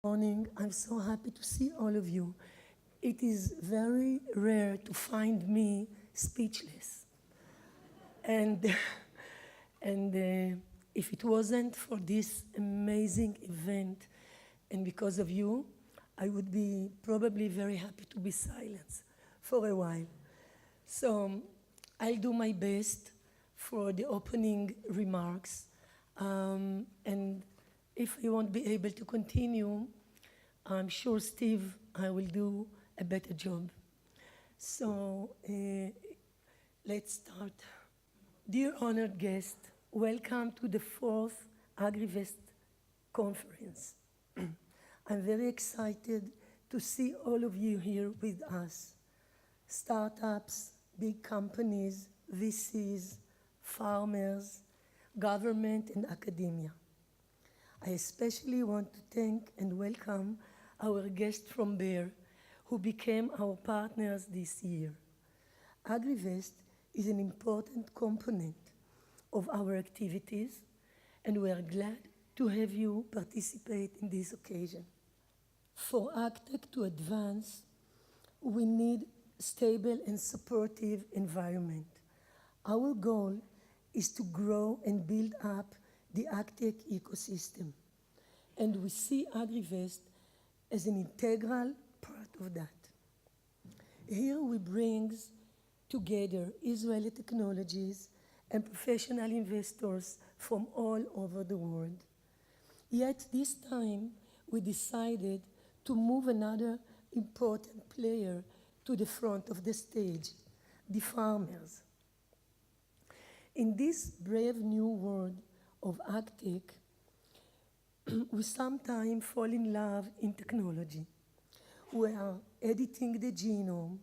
Morning. I'm so happy to see all of you. It is very rare to find me speechless. And, and if it wasn't for this amazing event and because of you, I would be probably very happy to be silent for a while. So I'll do my best for the opening remarks. And if I won't be able to continue, I'm sure Steve, I will do a better job. So let's start. Dear honored guest, welcome to the fourth Agrivest conference. I'm very excited to see all of you here with us. Startups, big companies, VCs, farmers, government, and academia. I especially want to thank and welcome our guest from Bayer, who became our partners this year. Agrivest is an important component of our activities, and we are glad to have you participate in this occasion. For Agtech to advance, we need stable and supportive environment. Our goal is to grow and build up the Agtech ecosystem, and we see Agrivest as an integral part of that. Here we bring together Israeli technologies and professional investors from all over the world. Yet this time we decided to move another important player to the front of the stage, the farmers. In this brave new world of Agtech, we sometimes fall in love in technology. We are editing the genome,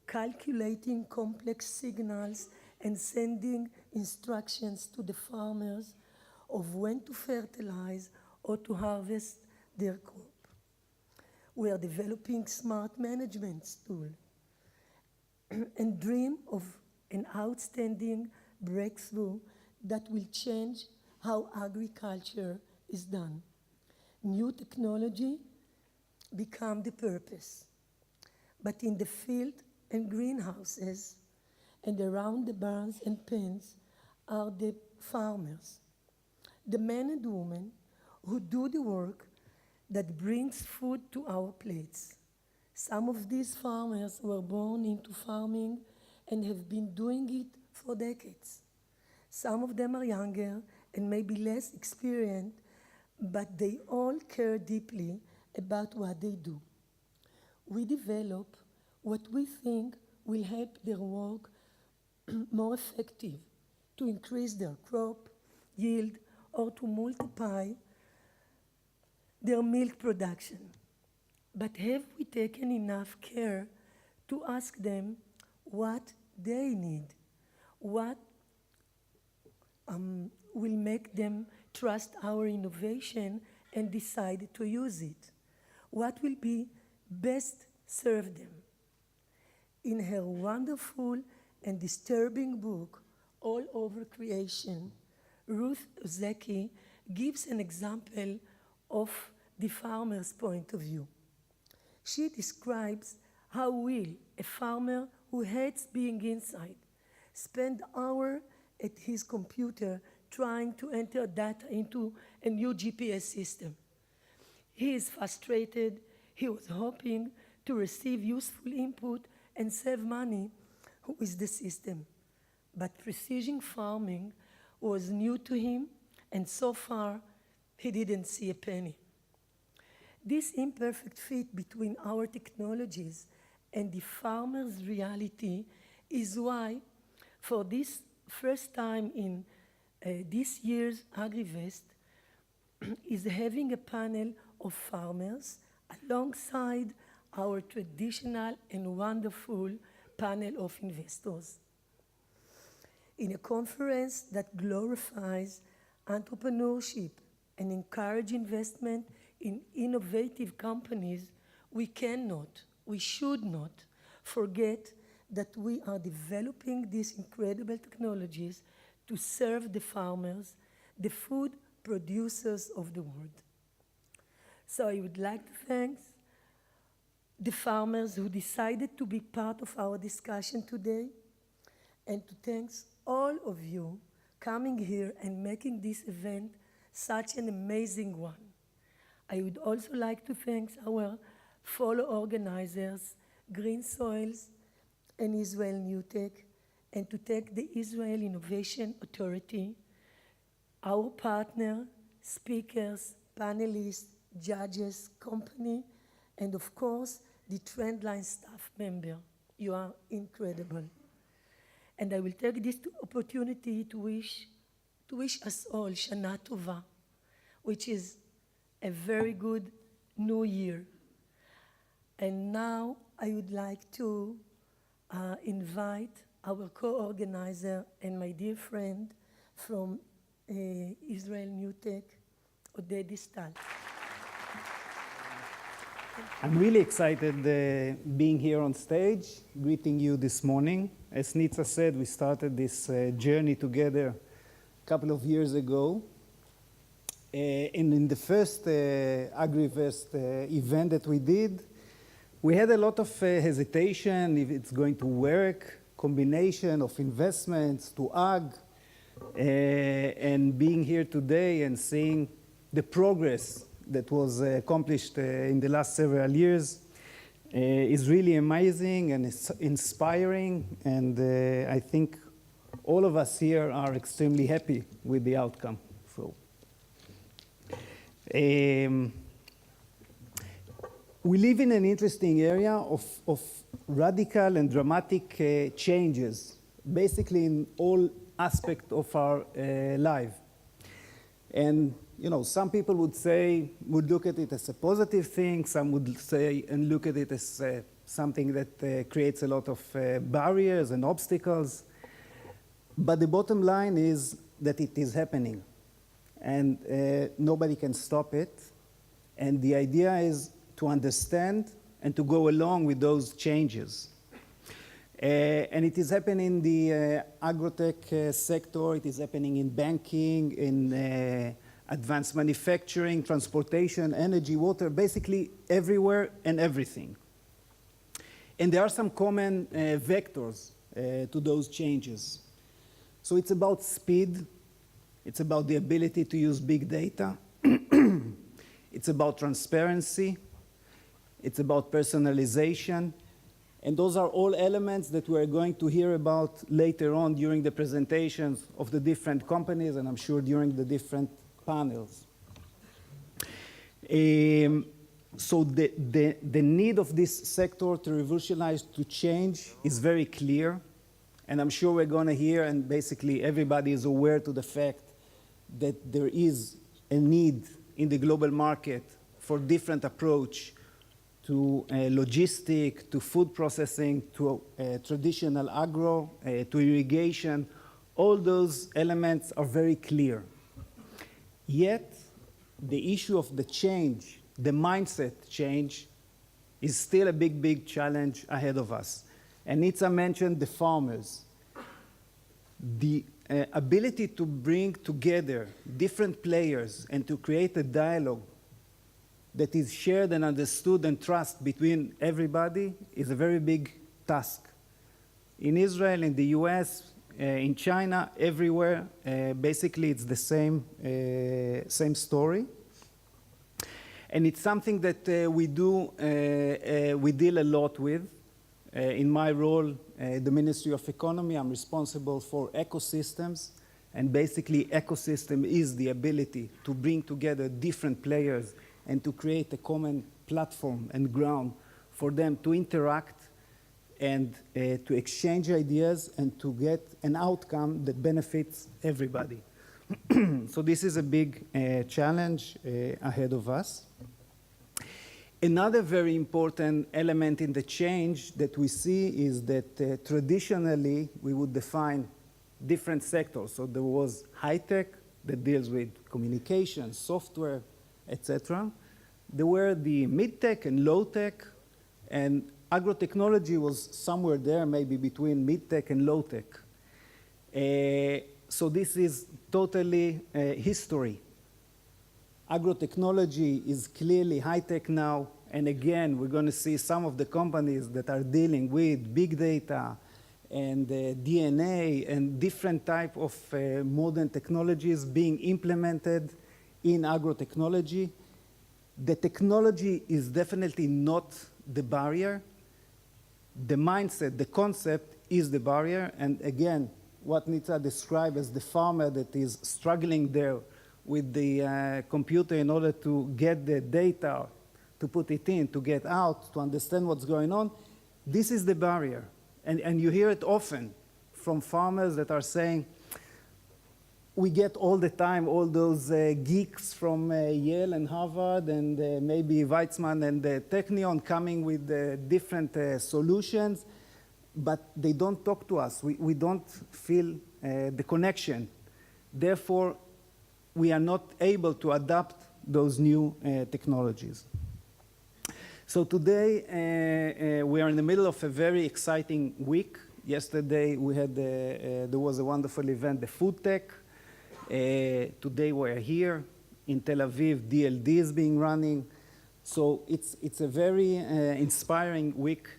calculating complex signals, and sending instructions to the farmers of when to fertilize or to harvest their crop. We are developing smart management tools and dream of an outstanding breakthrough that will change how agriculture is done. New technology become the purpose, but in the field and greenhouses and around the barns and pens are the farmers, the men and women who do the work that brings food to our plates. Some of these farmers were born into farming and have been doing it for decades. Some of them are younger and maybe less experienced, but they all care deeply about what they do. We develop what we think will help their work more effective, to increase their crop yield or to multiply their milk production. But have we taken enough care to ask them what they need? What will make them trust our innovation and decide to use it? What will be best serve them? In her wonderful and disturbing book, All Over Creation, Ruth Ozeki gives an example of the farmer's point of view. She describes how will a farmer who hates being inside spend hours at his computer trying to enter data into a new GPS system. He is frustrated. He was hoping to receive useful input and save money with the system. But precision farming was new to him, and so far, he didn't see a penny. This imperfect fit between our technologies and the farmer's reality is why, for this first time in this year's Agrivest, is having a panel of farmers alongside our traditional and wonderful panel of investors. In a conference that glorifies entrepreneurship and encourages investment in innovative companies, we cannot, we should not forget that we are developing these incredible technologies to serve the farmers, the food producers of the world. So I would like to thank the farmers who decided to be part of our discussion today, and to thank all of you coming here and making this event such an amazing one. I would also like to thank our fellow organizers, GreenSoil and Israel NewTech, and to thank the Israel Innovation Authority, our partner, speakers, panelists, judges, company, and of course, the Trendlines staff member. You are incredible. And I will take this opportunity to wish us all Shana Tova, which is a very good new year. And now I would like to invite our co-organizer and my dear friend from Israel NewTech, Oded Distel. I'm really excited being here on stage, greeting you this morning. As Nitza said, we started this journey together a couple of years ago. And in the first Agrivest event that we did, we had a lot of hesitation if it's going to work, combination of investments to ag, and being here today and seeing the progress that was accomplished in the last several years is really amazing and it's inspiring, and I think all of us here are extremely happy with the outcome. So, we live in an interesting area of radical and dramatic changes, basically in all aspects of our life. And you know, some people would look at it as a positive thing. Some would say and look at it as something that creates a lot of barriers and obstacles. But the bottom line is that it is happening, and nobody can stop it. And the idea is to understand and to go along with those changes. And it is happening in the agrotech sector. It is happening in banking, in advanced manufacturing, transportation, energy, water, basically everywhere and everything. And there are some common vectors to those changes. So it's about speed. It's about the ability to use big data. It's about transparency. It's about personalization. And those are all elements that we're going to hear about later on during the presentations of the different companies, and I'm sure during the different panels. So the need of this sector to revolutionize, to change, is very clear. And I'm sure we're going to hear, and basically everybody is aware to the fact that there is a need in the global market for different approach to logistic, to food processing, to traditional agro, to irrigation. All those elements are very clear. Yet, the issue of the change, the mindset change, is still a big, big challenge ahead of us. And Nitza mentioned the farmers. The ability to bring together different players and to create a dialogue that is shared and understood and trust between everybody is a very big task. In Israel, in the US, in China, everywhere, basically it's the same story. And it's something that we deal a lot with. In my role, the Ministry of Economy, I'm responsible for ecosystems. And basically, ecosystem is the ability to bring together different players and to create a common platform and ground for them to interact and to exchange ideas and to get an outcome that benefits everybody. So this is a big challenge ahead of us. Another very important element in the change that we see is that traditionally we would define different sectors. So there was high-tech that deals with communication, software, etc. There were the mid-tech and low-tech, and agrotechnology was somewhere there, maybe between mid-tech and low-tech. So this is totally history. Agrotechnology is clearly high-tech now, and again, we're going to see some of the companies that are dealing with big data and DNA and different type of modern technologies being implemented in agrotechnology. The technology is definitely not the barrier. The mindset, the concept is the barrier, and again, what Nitza described as the farmer that is struggling there with the computer in order to get the data, to put it in, to get out, to understand what's going on, this is the barrier. And you hear it often from farmers that are saying, we get all the time all those geeks from Yale and Harvard and maybe Weizmann and Technion coming with different solutions, but they don't talk to us. We don't feel the connection. Therefore, we are not able to adapt those new technologies. So today, we are in the middle of a very exciting week. Yesterday, we had there was a wonderful event, the Food Tech. Today, we're here in Tel Aviv. DLD is being running. So it's a very inspiring week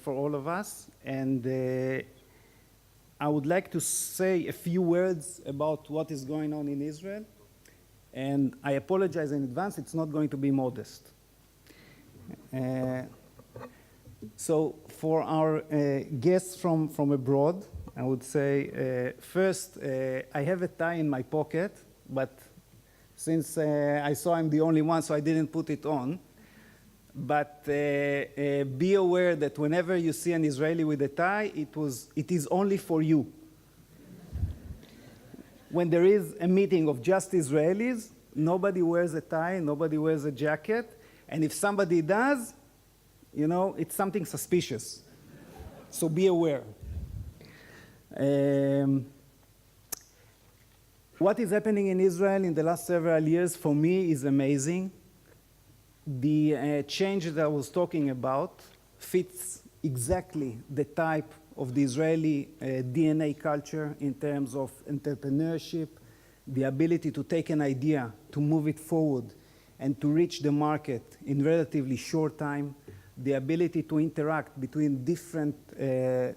for all of us. And I would like to say a few words about what is going on in Israel. And I apologize in advance, it's not going to be modest. So for our guests from abroad, I would say, first, I have a tie in my pocket, but since I saw I'm the only one, so I didn't put it on. But be aware that whenever you see an Israeli with a tie, it is only for you. When there is a meeting of just Israelis, nobody wears a tie, nobody wears a jacket, and if somebody does, you know, it's something suspicious. So be aware. What is happening in Israel in the last several years, for me, is amazing. The change that I was talking about fits exactly the type of the Israeli DNA culture in terms of entrepreneurship, the ability to take an idea, to move it forward, and to reach the market in relatively short time, the ability to interact between different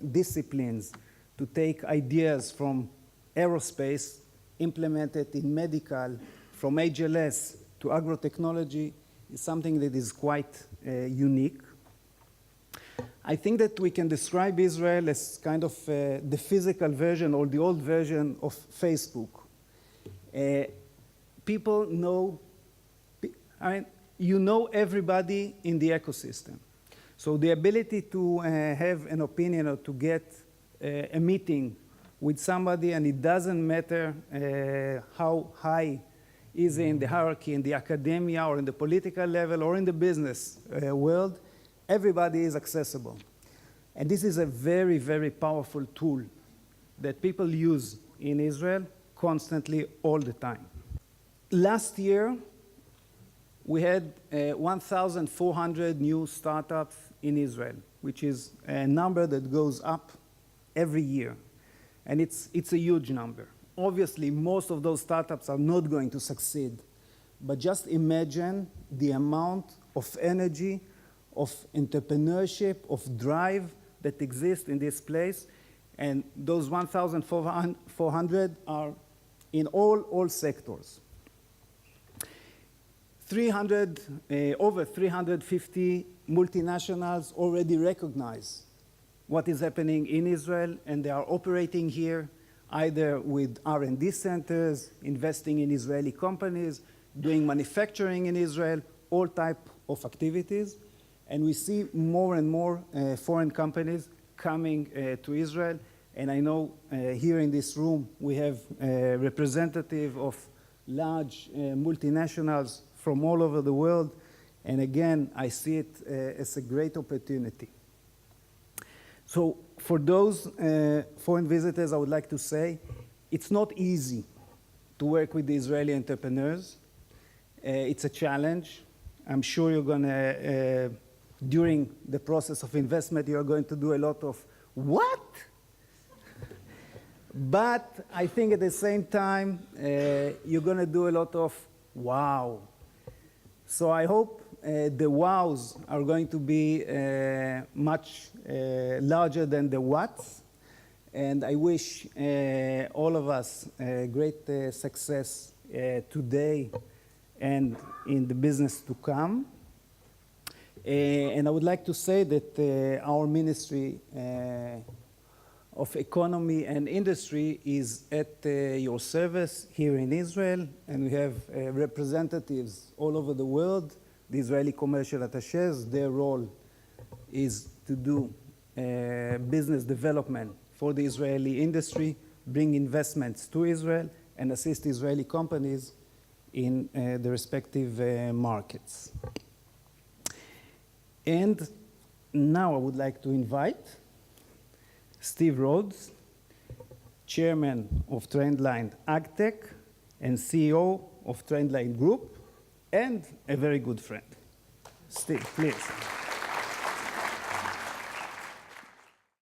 disciplines, to take ideas from aerospace, implement it in medical, from HLS to agrotechnology, is something that is quite unique. I think that we can describe Israel as kind of the physical version or the old version of Facebook. People know, I mean, you know everybody in the ecosystem. So the ability to have an opinion or to get a meeting with somebody, and it doesn't matter how high is in the hierarchy, in the academia, or in the political level, or in the business world, everybody is accessible. And this is a very, very powerful tool that people use in Israel constantly, all the time. Last year, we had 1,400 new startups in Israel, which is a number that goes up every year. And it's a huge number. Obviously, most of those startups are not going to succeed. But just imagine the amount of energy, of entrepreneurship, of drive that exists in this place. And those 1,400 are in all sectors. Over 350 multinationals already recognize what is happening in Israel, and they are operating here either with R&D centers, investing in Israeli companies, doing manufacturing in Israel, all type of activities. And we see more and more foreign companies coming to Israel. And I know here in this room we have a representative of large multinationals from all over the world. And again, I see it as a great opportunity. So for those foreign visitors, I would like to say, it's not easy to work with the Israeli entrepreneurs. It's a challenge. I'm sure you're going to, during the process of investment, you're going to do a lot of, what? But I think at the same time, you're going to do a lot of, wow. So I hope the wows are going to be much larger than the whats. And I wish all of us great success today and in the business to come. And I would like to say that our Ministry of Economy and Industry is at your service here in Israel, and we have representatives all over the world. The Israeli commercial attachés, their role is to do business development for the Israeli industry, bring investments to Israel, and assist Israeli companies in the respective markets. And now I would like to invite Steve Rhodes, Chairman of Trendline Agtech and CEO of Trendline Group, and a very good friend. Steve, please.